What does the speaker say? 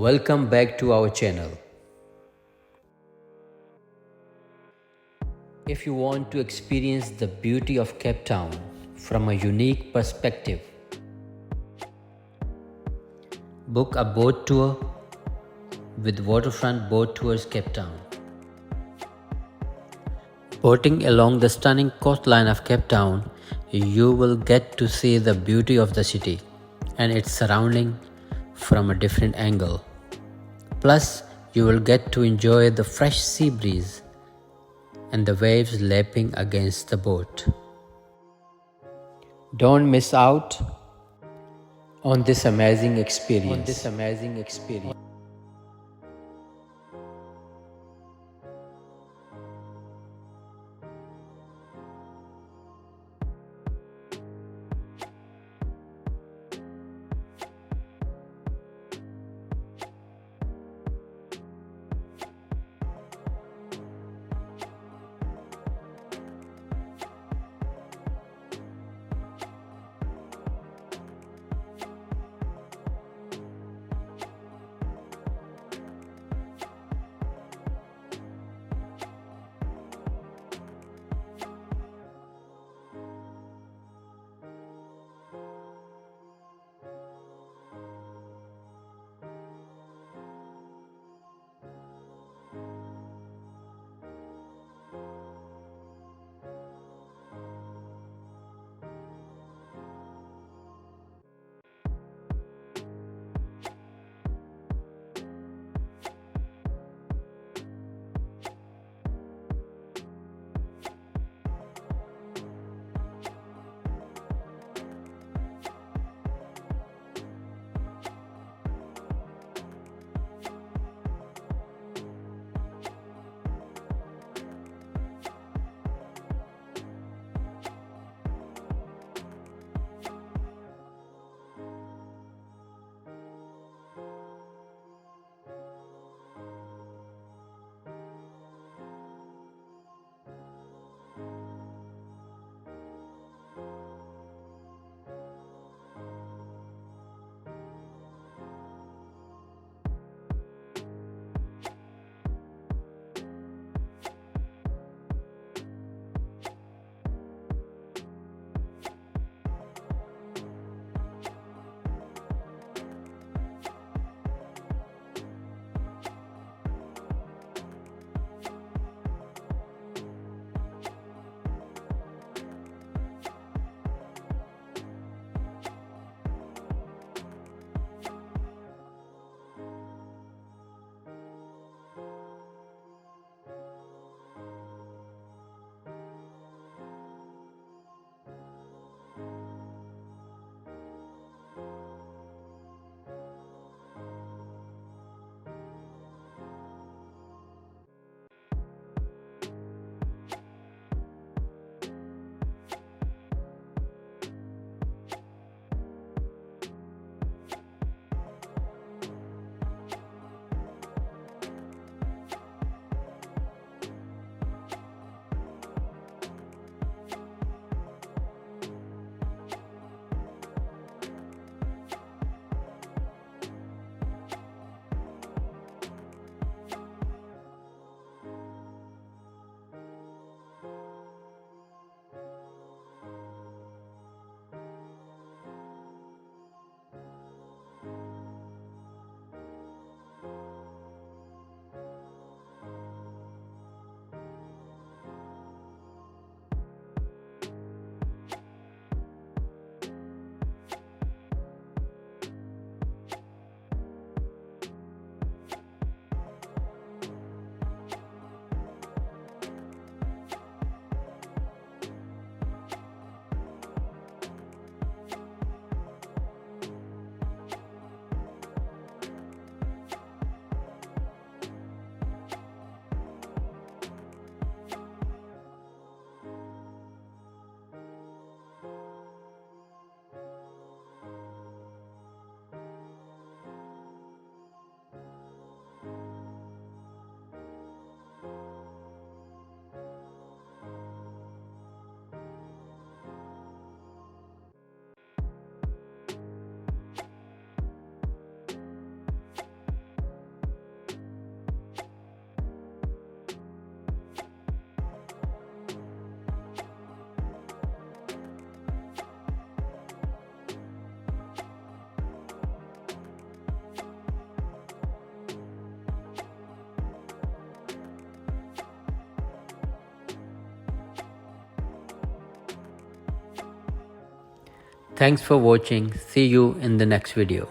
Welcome back to our channel. If you want to experience the beauty of Cape Town from a unique perspective, book a boat tour with Waterfront Boat Tours Cape Town. Boating along the stunning coastline of Cape Town, you will get to see the beauty of the city and its surrounding from a different angle. Plus, you will get to enjoy the fresh sea breeze and the waves lapping against the boat. Don't miss out on this amazing experience. Thanks for watching. See you in the next video.